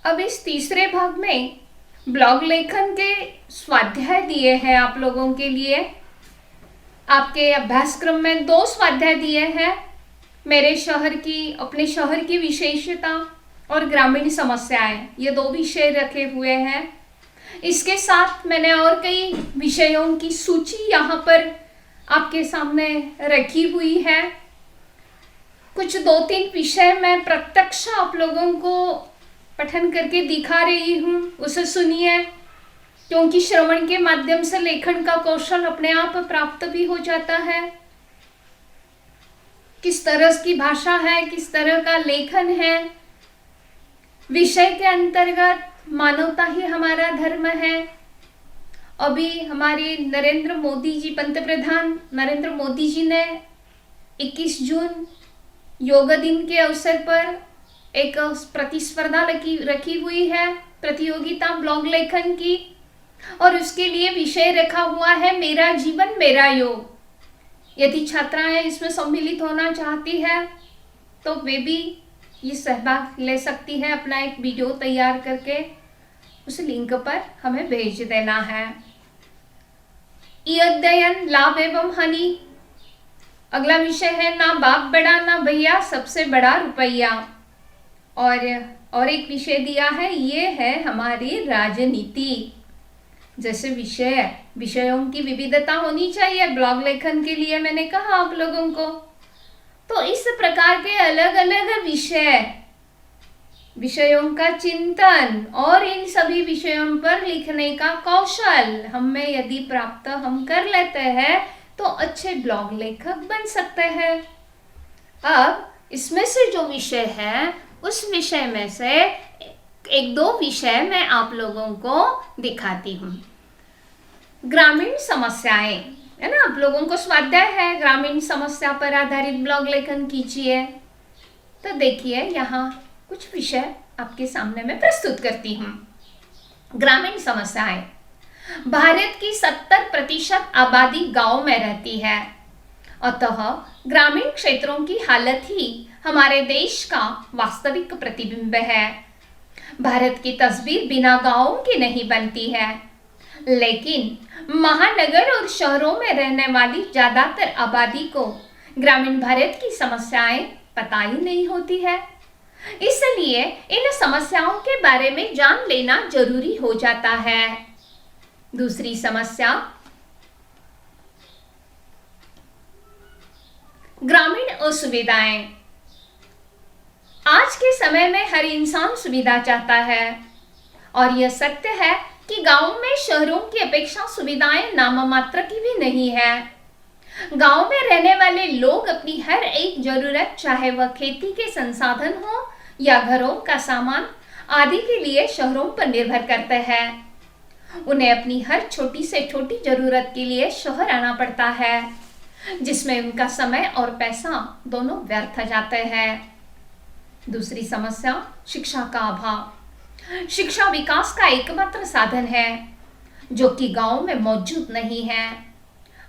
अब इस तीसरे भाग में ब्लॉग लेखन के स्वाध्याय दिए हैं आप लोगों के लिए। आपके अभ्यासक्रम में 2 स्वाध्याय दिए हैं, मेरे शहर की, अपने शहर की विशेषता और ग्रामीण समस्याएं, ये 2 विषय रखे हुए हैं। इसके साथ मैंने और कई विषयों की सूची यहाँ पर आपके सामने रखी हुई है। कुछ 2-3 विषय मैं प्रत्यक्ष आप लोगों को पठन करके दिखा रही हूँ, उसे सुनिए, क्योंकि श्रवण के माध्यम से लेखन का कौशल अपने आप प्राप्त भी हो जाता है। किस तरह की भाषा है, किस तरह का लेखन है। विषय के अंतर्गत मानवता ही हमारा धर्म है। अभी हमारे नरेंद्र मोदी जी, पंतप्रधान नरेंद्र मोदी जी ने 21 जून योग दिन के अवसर पर एक प्रतिस्पर्धा रखी हुई है, प्रतियोगिता ब्लॉग लेखन की, और उसके लिए विषय रखा हुआ है मेरा जीवन मेरा योग। यदि छात्राएं इसमें सम्मिलित होना चाहती है तो वे भी ये सहभाग ले सकती है। अपना एक वीडियो तैयार करके उस लिंक पर हमें भेज देना है। अध्ययन लाभ एवं हानि। अगला विषय है ना बाप बड़ा ना भैया, सबसे बड़ा रुपया। और एक विषय दिया है, ये है हमारी राजनीति। जैसे विषयों की विविधता होनी चाहिए ब्लॉग लेखन के लिए, मैंने कहा आप लोगों को। तो इस प्रकार के अलग अलग विषयों का चिंतन और इन सभी विषयों पर लिखने का कौशल हमें यदि प्राप्त हम कर लेते हैं तो अच्छे ब्लॉग लेखक बन सकते हैं। अब इसमें से जो विषय है उस विषय में से 1-2 विषय मैं आप लोगों को दिखाती हूँ। ग्रामीण समस्याएं है ना, आप लोगों को स्वाध्याय है ग्रामीण समस्या पर आधारित ब्लॉग लेखन कीजिए। तो देखिए यहाँ कुछ विषय आपके सामने मैं प्रस्तुत करती हूँ। ग्रामीण समस्याएं। भारत की 70% आबादी गांव में रहती है, अतः ग्रामीण क्षेत्रों की हालत ही हमारे देश का वास्तविक प्रतिबिंब है। भारत की तस्वीर बिना गांवों की नहीं बनती है, लेकिन महानगर और शहरों में रहने वाली ज्यादातर आबादी को ग्रामीण भारत की समस्याएं पता ही नहीं होती है। इसलिए इन समस्याओं के बारे में जान लेना जरूरी हो जाता है। दूसरी समस्या, ग्रामीण असुविधाएं। आज के समय में हर इंसान सुविधा चाहता है, और यह सत्य है कि गांव में शहरों की अपेक्षा सुविधाएं नाम मात्र की भी नहीं है। गांव में रहने वाले लोग अपनी हर एक जरूरत, चाहे वह खेती के संसाधन हो या घरों का सामान आदि के लिए शहरों पर निर्भर करते हैं। उन्हें अपनी हर छोटी से छोटी जरूरत के लिए शहर आना पड़ता है, जिसमें उनका समय और पैसा दोनों व्यर्थ जाते हैं। दूसरी समस्या, शिक्षा का अभाव। शिक्षा विकास का एकमात्र साधन है, जो कि गांव में मौजूद नहीं है।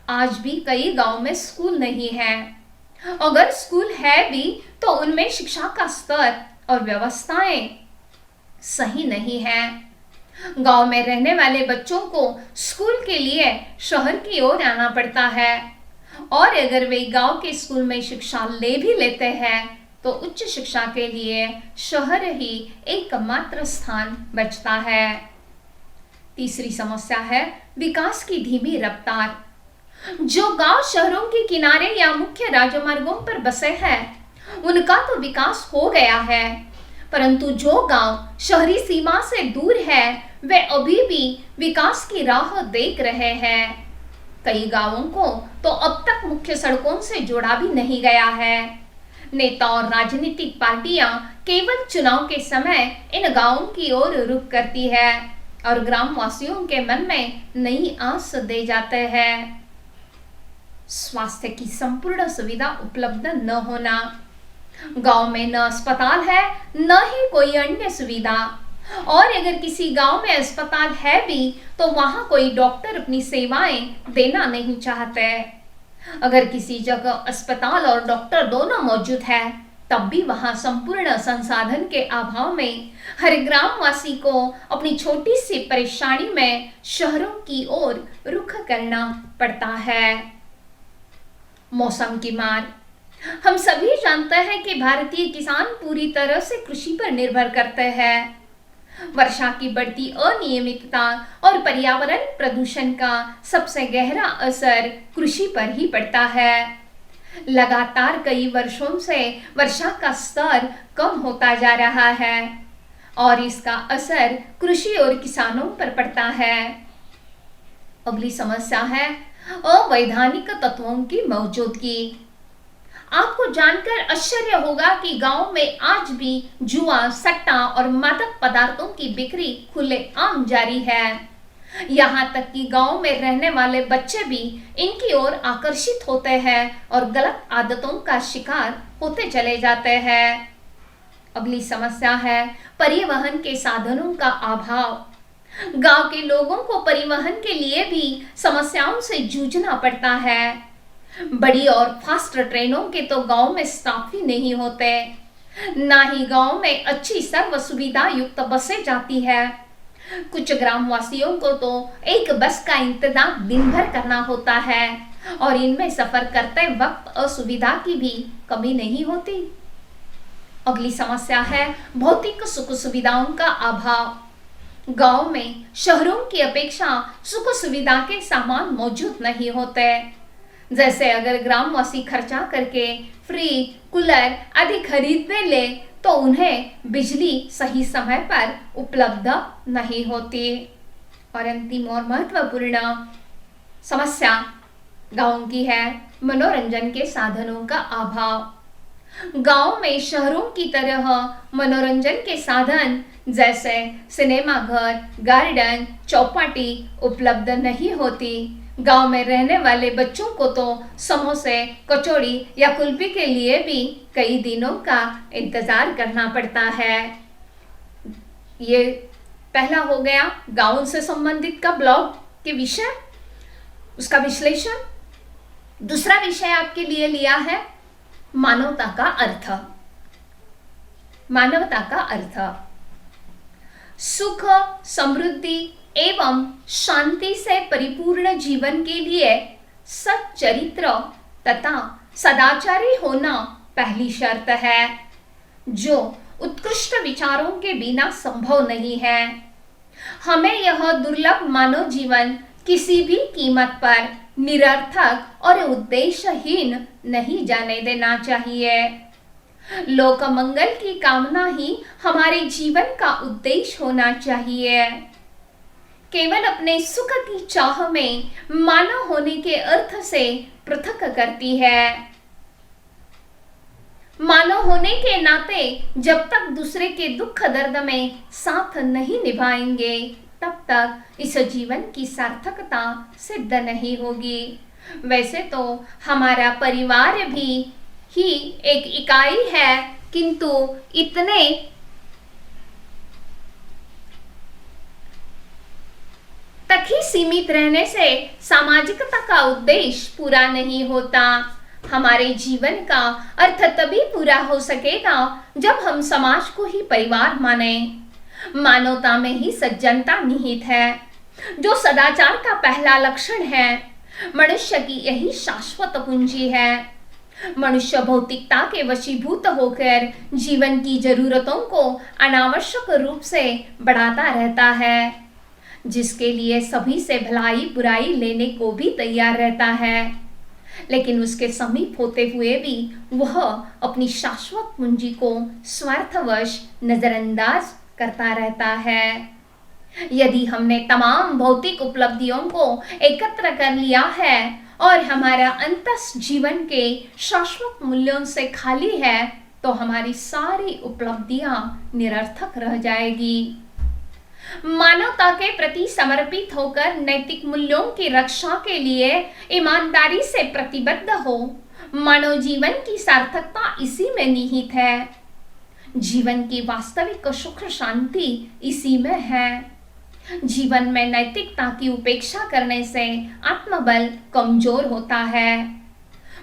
आज भी कई गांव में स्कूल नहीं है। अगर स्कूल है भी तो उनमें शिक्षा का स्तर और व्यवस्थाएं सही नहीं है। गांव में रहने वाले बच्चों को स्कूल के लिए शहर की ओर आना पड़ता है, और अगर वे गांव के स्कूल में शिक्षा ले भी लेते हैं तो उच्च शिक्षा के लिए शहर ही एकमात्र स्थान बचता है। तीसरी समस्या है विकास की धीमी रफ्तार। जो गांव शहरों के किनारे या मुख्य राजमार्गों पर बसे हैं, उनका तो विकास हो गया है, परंतु जो गांव शहरी सीमा से दूर है वे अभी भी विकास की राह देख रहे हैं। कई गांवों को तो अब तक मुख्य सड़कों से जोड़ा भी नहीं गया है। नेता और राजनीतिक पार्टियां केवल चुनाव के समय इन गांवों की ओर रुख करती है और ग्रामवासियों के मन में नई आस दे जाते हैं। स्वास्थ्य की संपूर्ण सुविधा उपलब्ध न होना। गांव में न अस्पताल है न ही कोई अन्य सुविधा, और अगर किसी गांव में अस्पताल है भी तो वहां कोई डॉक्टर अपनी सेवाएं देना नहीं चाहते। अगर किसी जगह अस्पताल और डॉक्टर दोनों मौजूद है तब भी वहां संपूर्ण संसाधन के अभाव में हर ग्रामवासी को अपनी छोटी सी परेशानी में शहरों की ओर रुख करना पड़ता है। मौसम की मार। हम सभी जानते हैं कि भारतीय किसान पूरी तरह से कृषि पर निर्भर करते हैं। वर्षा की बढ़ती अनियमितता और पर्यावरण प्रदूषण का सबसे गहरा असर कृषि पर ही पड़ता है। लगातार कई वर्षों से वर्षा का स्तर कम होता जा रहा है और इसका असर कृषि और किसानों पर पड़ता है। अगली समस्या है अवैधानिक तत्वों की मौजूदगी। आपको जानकर आश्चर्य होगा कि गांव में आज भी जुआ, सट्टा और मादक पदार्थों की बिक्री खुलेआम जारी है। यहाँ तक कि गांव में रहने वाले बच्चे भी इनकी ओर आकर्षित होते हैं और गलत आदतों का शिकार होते चले जाते हैं। अगली समस्या है परिवहन के साधनों का अभाव। गांव के लोगों को परिवहन के लिए भी समस्याओं से जूझना पड़ता है। बड़ी और फास्ट ट्रेनों के तो गांव में स्टॉप ही नहीं होते, ना ही गांव में अच्छी सर्व सुविधा युक्त बसें जाती है। कुछ ग्रामवासियों को तो एक बस का इंतजाम दिन भर करना होता है और इनमें सफर करते वक्त असुविधा की भी कमी नहीं होती। अगली समस्या है भौतिक सुख सुविधाओं का अभाव। गांव में शहरों की अपेक्षा सुख सुविधा के सामान मौजूद नहीं होते। जैसे अगर ग्रामवासी खर्चा करके फ्रिज, कूलर आदि खरीदने ले तो उन्हें बिजली सही समय पर उपलब्ध नहीं होती। और अंतिम और महत्वपूर्ण समस्या गांव की है मनोरंजन के साधनों का अभाव। गांव में शहरों की तरह मनोरंजन के साधन जैसे सिनेमा घर, गार्डन, चौपाटी उपलब्ध नहीं होती। गांव में रहने वाले बच्चों को तो समोसे, कचौड़ी या कुल्फी के लिए भी कई दिनों का इंतजार करना पड़ता है। ये पहला हो गया गांव से संबंधित का ब्लॉग के विषय, उसका विश्लेषण। दूसरा विषय आपके लिए लिया है मानवता का अर्थ। मानवता का अर्थ सुख, समृद्धि एवं शांति से परिपूर्ण जीवन के लिए सच्चरित्र तथा सदाचारी होना पहली शर्त है, जो उत्कृष्ट विचारों के बिना संभव नहीं है। हमें यह दुर्लभ मानव जीवन किसी भी कीमत पर निरर्थक और उद्देश्यहीन नहीं जाने देना चाहिए। लोक मंगल की कामना ही हमारे जीवन का उद्देश्य होना चाहिए। केवल अपने सुख की चाह में मानव होने के अर्थ से पृथक करती है। मानव होने के नाते जब तक दूसरे के दुख दर्द में साथ नहीं निभाएंगे तब तक इस जीवन की सार्थकता सिद्ध नहीं होगी। वैसे तो हमारा परिवार भी ही एक इकाई है, किंतु इतने तक ही सीमित रहने से सामाजिकता का उद्देश्य पूरा नहीं होता। हमारे जीवन का अर्थ तभी पूरा हो सकेगा जब हम समाज को ही परिवार माने। मानवता में ही सज्जनता निहित है, जो सदाचार का पहला लक्षण है। मनुष्य की यही शाश्वत पूंजी है। मनुष्य भौतिकता के वशीभूत होकर जीवन की जरूरतों को अनावश्यक रूप से बढ़ाता रहता है, जिसके लिए सभी से भलाई बुराई लेने को भी तैयार रहता है, लेकिन उसके समीप होते हुए भी वह अपनी शाश्वत पूंजी को स्वार्थवश नजरअंदाज करता रहता है। यदि हमने तमाम भौतिक उपलब्धियों को एकत्र कर लिया है और हमारा अंतस जीवन के शाश्वत मूल्यों से खाली है, तो हमारी सारी उपलब्धियां निरर्थक रह जाएगी। मानवता के प्रति समर्पित होकर नैतिक मूल्यों की रक्षा के लिए ईमानदारी से प्रतिबद्ध हो। मानव जीवन की सार्थकता इसी में निहित है। जीवन की वास्तविक सुख शांति इसी में है। जीवन में नैतिकता की उपेक्षा करने से आत्मबल कमजोर होता है।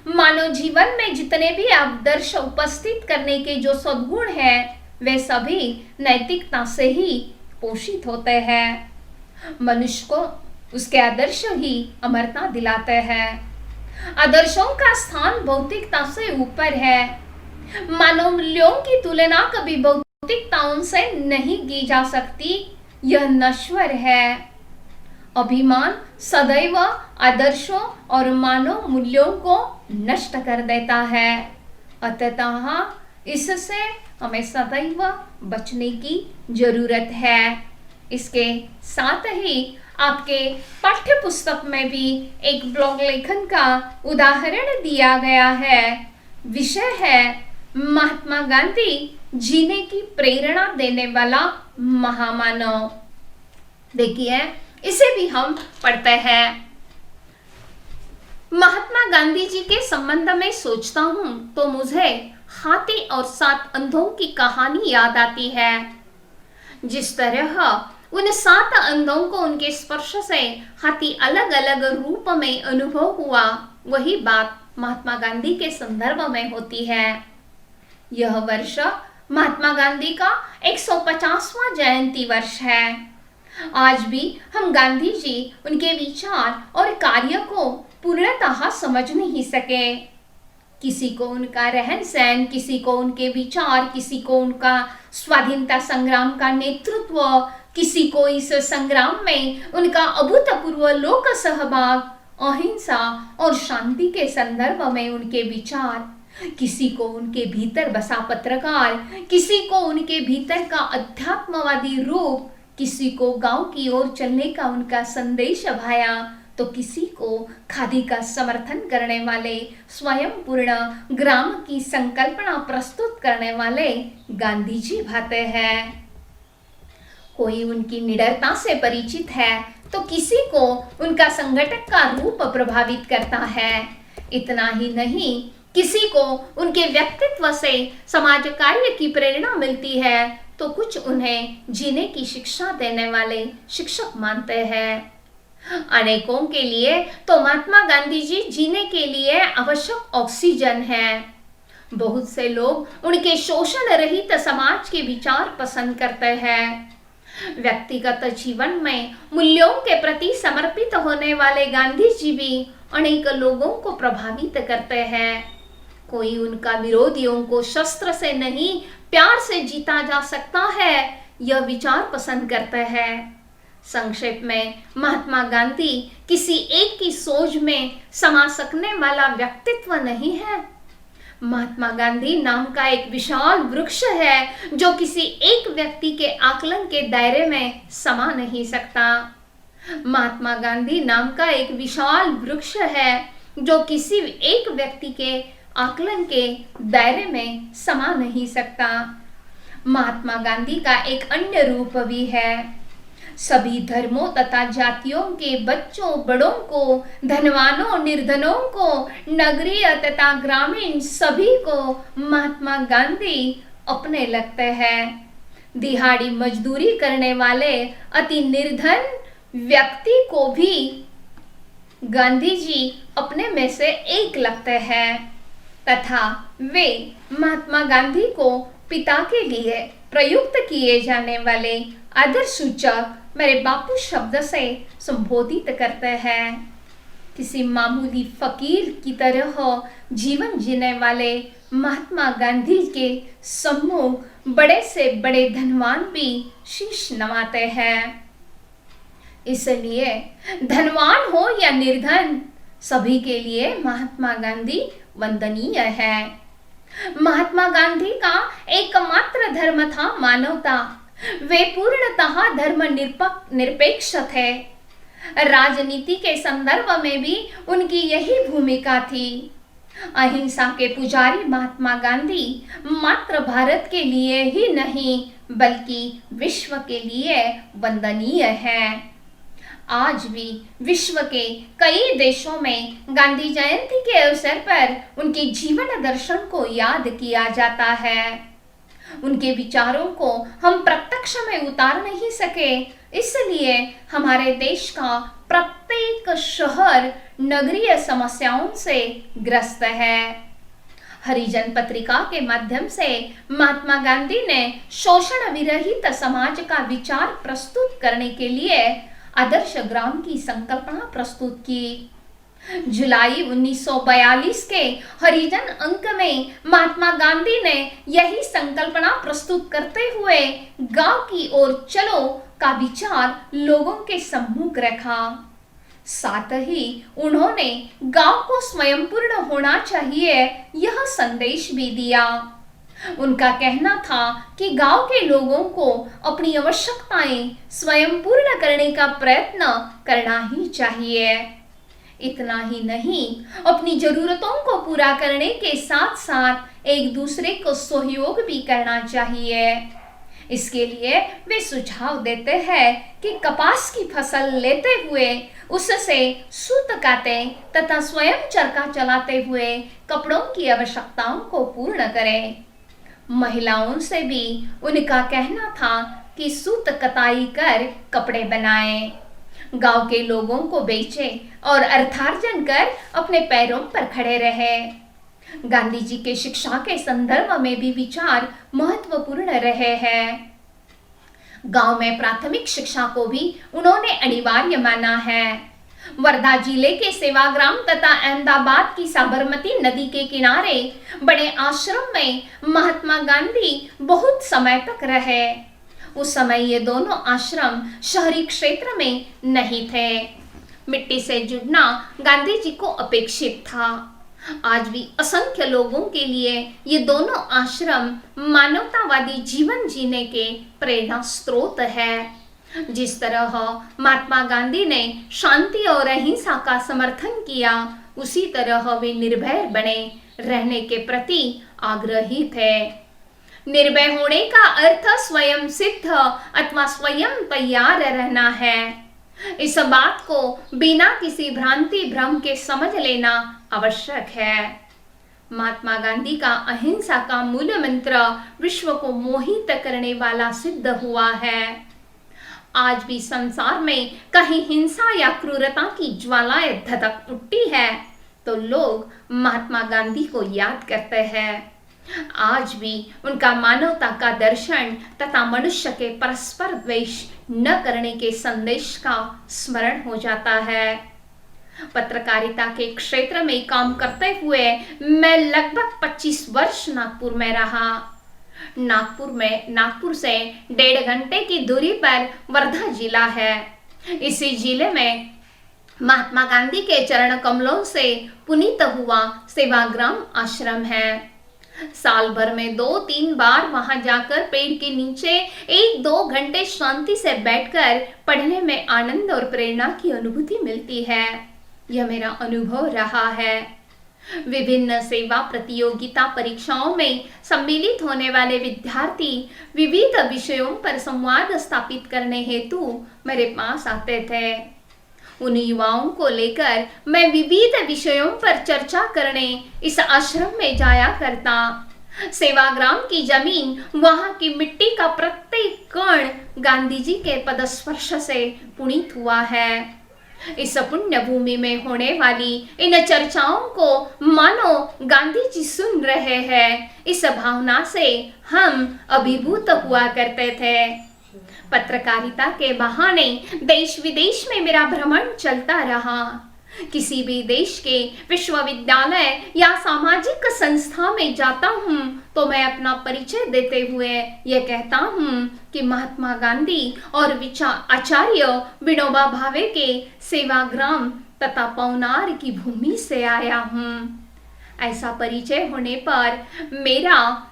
मानव जीवन में जितने भी आदर्श उपस्थित करने के जो सद्गुण हैं वे सभी नैतिकता से ही पोषित होते हैं। मनुष्य को उसके आदर्श ही अमरता दिलाते हैं। आदर्शों का स्थान भौतिकता से ऊपर है। मानव मूल्यों की तुलना कभी भौतिकताओं से नहीं की जा सकती, यह नश्वर है। अभिमान सदैव आदर्शों और मानव मूल्यों को नष्ट कर देता है। अतः इससे हमें सदैव बचने की जरूरत है। इसके साथ ही आपके पाठ्य पुस्तक में भी एक ब्लॉग लेखन का उदाहरण दिया गया है। विषय है महात्मा गांधी, जीने की प्रेरणा देने वाला महामानव। देखिए, इसे भी हम पढ़ते हैं। महात्मा गांधी जी के संबंध में सोचता हूं तो मुझे हाथी और 7 अंधों की कहानी याद आती है। जिस तरह उन 7 अंधों को उनके स्पर्श से हाथी अलग अलग रूप में अनुभव हुआ, वही बात महात्मा गांधी के संदर्भ में होती है। यह वर्ष महात्मा गांधी का 150वां जयंती वर्ष है। आज भी हम गांधी जी, उनके विचार और कार्य को पूर्णतः समझ नहीं सके। किसी को उनका रहन सहन, किसी को उनके विचार, किसी को उनका स्वाधीनता संग्राम का नेतृत्व, किसी को इस संग्राम में उनका अभूतपूर्व लोक सहभाग, अहिंसा और शांति के संदर्भ में उनके विचार, किसी को उनके भीतर बसा पत्रकार, किसी को उनके भीतर का अध्यात्मवादी रूप, किसी को गांव की ओर चलने का उनका संदेश भाया, तो किसी को खादी का समर्थन करने वाले, स्वयं पूर्ण ग्राम की संकल्पना प्रस्तुत करने वाले गांधी जी भाते हैं। कोई उनकी निडरता से परिचित है तो किसी को उनका संगठक का रूप प्रभावित करता है। इतना ही नहीं, किसी को उनके व्यक्तित्व से समाज कार्य की प्रेरणा मिलती है तो कुछ उन्हें जीने की शिक्षा देने वाले शिक्षक मानते हैं। अनेकों के लिए तो महात्मा गांधी जी जीने के लिए आवश्यक ऑक्सीजन है। बहुत से लोग उनके शोषण रहित समाज के विचार पसंद करते हैं। व्यक्तिगत जीवन में मूल्यों के प्रति समर्पित होने वाले गांधी जी भी अनेक लोगों को प्रभावित करते हैं। कोई उनका विरोधियों को शस्त्र से नहीं, प्यार से जीता जा सकता है, यह विचार पसंद करते हैं। संक्षेप में, महात्मा गांधी किसी एक की सोच में समा सकने वाला व्यक्तित्व नहीं है। महात्मा गांधी नाम का एक विशाल वृक्ष है जो किसी एक व्यक्ति के आकलन के दायरे में समा नहीं सकता। महात्मा गांधी नाम का एक विशाल वृक्ष है जो किसी एक व्यक्ति के आकलन के दायरे में समा नहीं सकता। महात्मा गांधी का एक अन्य रूप भी है। सभी धर्मों तथा जातियों के बच्चों बड़ों को, धनवानों निर्धनों को, नगरीय तथा ग्रामीण सभी को महात्मा गांधी अपने लगते हैं। दिहाड़ी मजदूरी करने वाले अति निर्धन व्यक्ति को भी गांधी जी अपने में से एक लगते हैं तथा वे महात्मा गांधी को पिता के लिए प्रयुक्त किए जाने वाले आदर सूचक मेरे बापू शब्द से संबोधित करते हैं। किसी मामूली फकीर की तरह जीवन जीने वाले महात्मा गांधी के सम्मुख बड़े से बड़े धनवान भी शीश नवाते हैं। इसलिए धनवान हो या निर्धन, सभी के लिए महात्मा गांधी वंदनीय है। महात्मा गांधी का एकमात्र धर्म था मानवता। वे पूर्णतः धर्म निरपेक्ष थे। राजनीति के संदर्भ में भी उनकी यही भूमिका थी। अहिंसा के पुजारी महात्मा गांधी मात्र भारत के लिए ही नहीं बल्कि विश्व के लिए वंदनीय हैं। आज भी विश्व के कई देशों में गांधी जयंती के अवसर पर उनके जीवन दर्शन को याद किया जाता है। उनके विचारों को हम प्रत्यक्ष में उतार नहीं सके, इसलिए हमारे देश का प्रत्येक शहर, नगरीय समस्याओं से ग्रस्त है। हरिजन पत्रिका के माध्यम से महात्मा गांधी ने शोषण विरहित समाज का विचार प्रस्तुत करने के लिए आदर्श ग्राम की संकल्पना प्रस्तुत की। जुलाई 1942 के हरिजन अंक में महात्मा गांधी ने यही संकल्पना प्रस्तुत करते हुए गांव की ओर चलो का विचार लोगों के सम्मुख रखा। साथ ही उन्होंने गांव को स्वयंपूर्ण होना चाहिए यह संदेश भी दिया। उनका कहना था कि गांव के लोगों को अपनी आवश्यकताएं स्वयं पूर्ण करने का प्रयत्न करना ही चाहिए। इतना ही नहीं, अपनी जरूरतों को पूरा करने के साथ साथ एक दूसरे को सहयोग भी करना चाहिए। इसके लिए वे सुझाव देते हैं कि कपास की फसल लेते हुए उससे सूत काटे तथा स्वयं चरखा चलाते हुए कपड़ों की आवश्यकताओं को पूर्ण करें। महिलाओं से भी उनका कहना था कि सूत कताई कर कपड़े बनाएं, गांव के लोगों को बेचें और अर्थार्जन कर अपने पैरों पर खड़े रहे। गांधी जी के शिक्षा के संदर्भ में भी विचार महत्वपूर्ण रहे हैं। गांव में प्राथमिक शिक्षा को भी उन्होंने अनिवार्य माना है। वर्धा जिले के सेवाग्राम तथा अहमदाबाद की साबरमती नदी के किनारे बड़े आश्रम में महात्मा गांधी बहुत समय तक रहे। उस समय ये दोनों आश्रम शहरी क्षेत्र में नहीं थे। मिट्टी से जुड़ना गांधी जी को अपेक्षित था। आज भी असंख्य लोगों के लिए ये दोनों आश्रम मानवतावादी जीवन जीने के प्रेरणा स्रोत है। जिस तरह महात्मा गांधी ने शांति और अहिंसा का समर्थन किया, उसी तरह वे निर्भय बने रहने के प्रति आग्रही थे। निर्भय होने का अर्थ स्वयं सिद्ध अथवा स्वयं तैयार रहना है। इस बात को बिना किसी भ्रांति भ्रम के समझ लेना आवश्यक है। महात्मा गांधी का अहिंसा का मूल मंत्र विश्व को मोहित करने वाला सिद्ध हुआ है। आज भी संसार में कहीं हिंसा या क्रूरता की ज्वालाएं धधक उठती है तो लोग महात्मा गांधी को याद करते हैं। आज भी उनका मानवता का दर्शन तथा मनुष्य के परस्पर द्वेष न करने के संदेश का स्मरण हो जाता है। पत्रकारिता के क्षेत्र में काम करते हुए मैं लगभग 25 वर्ष नागपुर में रहा। नागपुर से 1.5 घंटे की दूरी पर वर्धा जिला है। इसी जिले में महात्मा गांधी के चरण कमलों से पुनीत हुआ सेवाग्राम आश्रम है। साल भर में 2-3 बार वहां जाकर पेड़ के नीचे 1-2 घंटे शांति से बैठकर पढ़ने में आनंद और प्रेरणा की अनुभूति मिलती है। यह मेरा अनुभव रहा है। विभिन्न सेवा प्रतियोगिता परीक्षाओं में सम्मिलित होने वाले विद्यार्थी विविध विषयों पर संवाद स्थापित करने हेतु मेरे पास आते थे। उन युवाओं को लेकर मैं विविध विषयों पर चर्चा करने इस आश्रम में जाया करता। सेवाग्राम की जमीन, वहां की मिट्टी का प्रत्येक कण गांधी जी के पदस्पर्श से पुनीत हुआ है। इस पुण्य भूमि में होने वाली इन चर्चाओं को मानो गांधी जी सुन रहे हैं, इस भावना से हम अभिभूत हुआ करते थे। पत्रकारिता के बहाने देश विदेश में मेरा भ्रमण चलता रहा। किसी भी देश के विश्वविद्यालय या सामाजिक संस्था में जाता हूँ तो मैं अपना परिचय देते हुए यह कहता हूँ कि महात्मा गांधी और आचार्य विनोबा भावे के सेवाग्राम तथा पवनार की भूमि से आया हूँ। ऐसा परिचय होने पर मेरा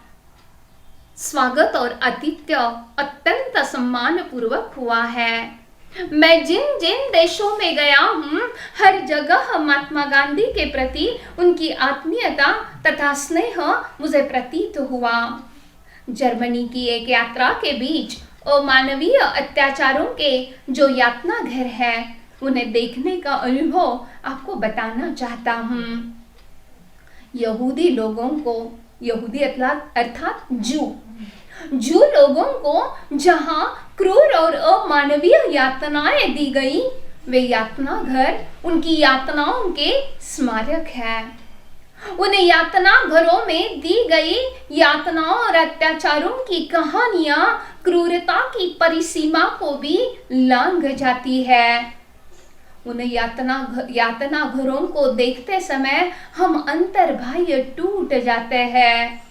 स्वागत और आतिथ्य अत्यंत सम्मान पूर्वक हुआ है। मैं जिन जिन देशों में गया हूँ, हर जगह महात्मा गांधी के प्रति उनकी आत्मीयता तथा स्नेह मुझे प्रतीत हुआ। जर्मनी की एक यात्रा के बीच अमानवीय अत्याचारों के जो यातना घर है, उन्हें देखने का अनुभव आपको बताना चाहता हूँ। यहूदी लोगों को, यहूदी अर्थात जू लोगों को जहां क्रूर और अमानवीय यातनाएं दी गई, वे यातना घर उनकी यातनाओं के स्मारक है। उन यातना घरों में दी गई यातनाओं और अत्याचारों की कहानियां क्रूरता की परिसीमा को भी लांघ जाती है। उन यातना घरों को देखते समय हम अंतर्बाह्य टूट जाते हैं।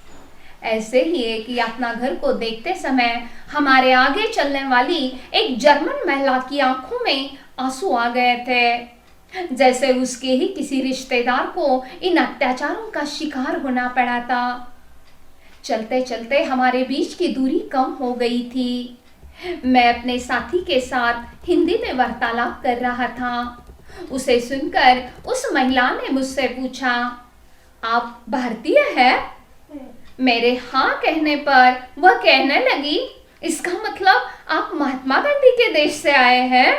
ऐसे ही एक यातना घर को देखते समय हमारे आगे चलने वाली एक जर्मन महिला की आंखों में आंसू आ गए थे, जैसे उसके ही किसी रिश्तेदार को इन अत्याचारों का शिकार होना पड़ा था। चलते चलते हमारे बीच की दूरी कम हो गई थी। मैं अपने साथी के साथ हिंदी में वार्तालाप कर रहा था। उसे सुनकर उस महिला ने मुझसे पूछा, आप भारतीय हैं? मेरे हाँ कहने पर वह कहने लगी, इसका मतलब आप महात्मा गांधी के देश से आए हैं?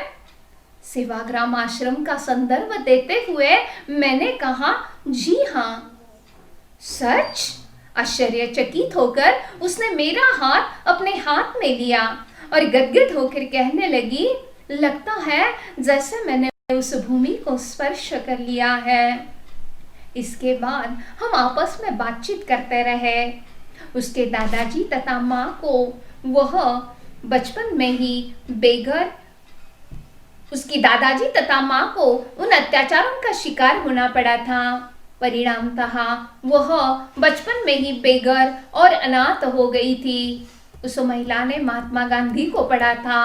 सेवाग्राम आश्रम का संदर्भ देते हुए मैंने कहा, जी हाँ। सच? आश्चर्यचकित होकर उसने मेरा हाथ अपने हाथ में लिया और गदगद होकर कहने लगी, लगता है जैसे मैंने उस भूमि को स्पर्श कर लिया है। इसके बाद हम आपस में बातचीत करते रहे। उसके दादाजी तथा माँ को वह बचपन में ही बेघर उसकी दादाजी तथा माँ को उन अत्याचारों का शिकार होना पड़ा था। परिणामतः वह बचपन में ही बेघर और अनाथ हो गई थी। उस महिला ने महात्मा गांधी को पढ़ा था।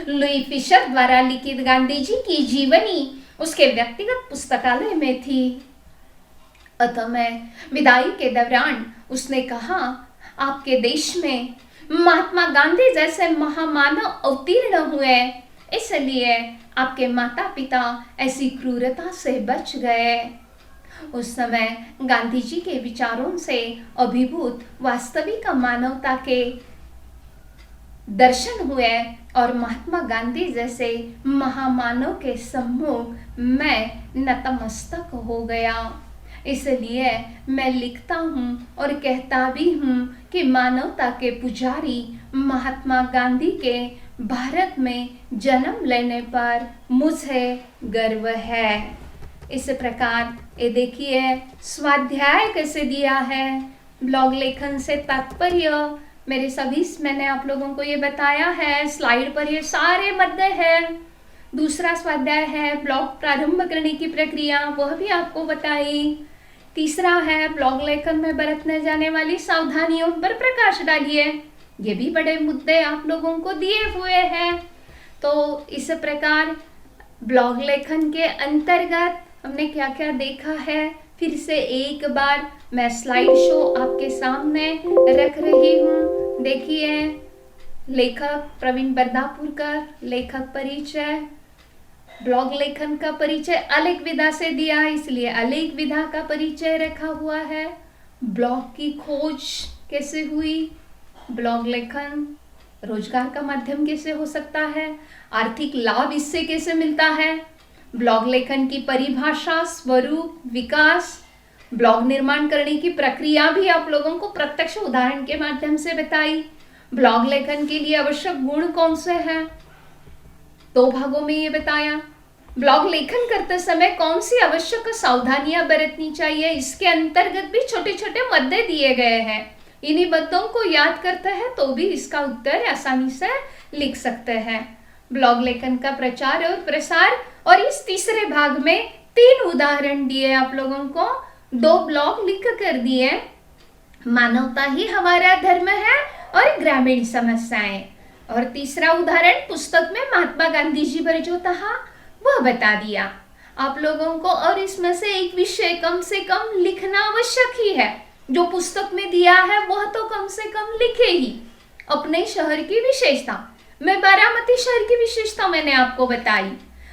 लुई फिशर द्वारा लिखित गांधी जी की जीवनी उसके व्यक्तिगत पुस्तकालय में थी। अतः मैं विदाई के दौरान उसने कहा, आपके देश में महात्मा गांधी जैसे महामानव अवतीर्ण हुए, इसलिए आपके माता पिता ऐसी क्रूरता से बच गए। उस समय गांधी जी के विचारों से अभिभूत वास्तविक मानवता के दर्शन हुए और महात्मा गांधी जैसे महामानव के सम्मुख मैं नतमस्तक हो गया। इसलिए मैं लिखता हूँ और कहता भी हूँ कि मानवता के पुजारी महात्मा गांधी के भारत में जन्म लेने पर मुझे गर्व है। इस प्रकार ये देखिए स्वाध्याय कैसे दिया है। ब्लॉग लेखन से तात्पर्य मैंने आप लोगों को ये बताया है। स्लाइड पर ये सारे मुद्दे हैं। दूसरा स्वाध्याय है ब्लॉग प्रारंभ करने की प्रक्रिया, वह भी आपको बताई। तीसरा है ब्लॉग लेखन में बरतने जाने वाली सावधानियों पर प्रकाश डालिए। ये भी बड़े मुद्दे आप लोगों को दिए हुए हैं। तो इस प्रकार ब्लॉग लेखन के अंतर्गत हमने क्या क्या देखा है, फिर से एक बार मैं स्लाइड शो आपके सामने रख रही हूँ। देखिए, लेखक प्रवीण बरदापुरकर, लेखक परिचय, ब्लॉग लेखन का परिचय अलेख विधा से दिया, इसलिए अलेख विधा का परिचय रखा हुआ है। ब्लॉग की खोज कैसे हुई, ब्लॉग लेखन रोजगार का माध्यम कैसे हो सकता है, आर्थिक लाभ इससे कैसे मिलता है, ब्लॉग लेखन की परिभाषा, स्वरूप, विकास, ब्लॉग निर्माण करने की प्रक्रिया भी आप लोगों को प्रत्यक्ष उदाहरण के माध्यम से बताई। ब्लॉग लेखन के लिए आवश्यक गुण कौन से हैं, 2 भागों में ये बताया। ब्लॉग लेखन करते समय कौन सी आवश्यक सावधानियां बरतनी चाहिए, इसके अंतर्गत भी छोटे छोटे मुद्दे दिए गए हैं। इन्हीं मुद्दों को याद करते हैं तो भी इसका उत्तर आसानी से लिख सकते हैं। ब्लॉग लेखन का प्रचार और प्रसार, और इस तीसरे भाग में 3 उदाहरण दिए आप लोगों को, 2 ब्लॉग लिख कर दिए, मानवता ही हमारा धर्म है और ग्रामीण समस्याएं, और तीसरा उदाहरण पुस्तक में महात्मा गांधी जी पर जो था वह बता दिया आप लोगों को। और इसमें से एक विषय कम से कम लिखना आवश्यक ही है, जो पुस्तक में दिया है वह तो कम से कम लिखे ही। अपने शहर की विशेषता, मैं बारामती शहर की विशेषता मैंने आपको बताई,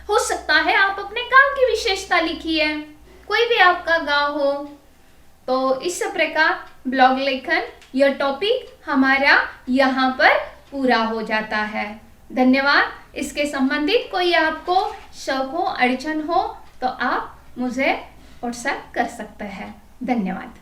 हो सकता है आप अपने गांव की विशेषता लिखी है, कोई भी आपका गांव हो। तो इस प्रकार ब्लॉग लेखन यह टॉपिक हमारा यहाँ पर पूरा हो जाता है। धन्यवाद। इसके संबंधित कोई आपको शक हो, अड़चन हो तो आप मुझे व्हाट्सएप कर सकते हैं। धन्यवाद।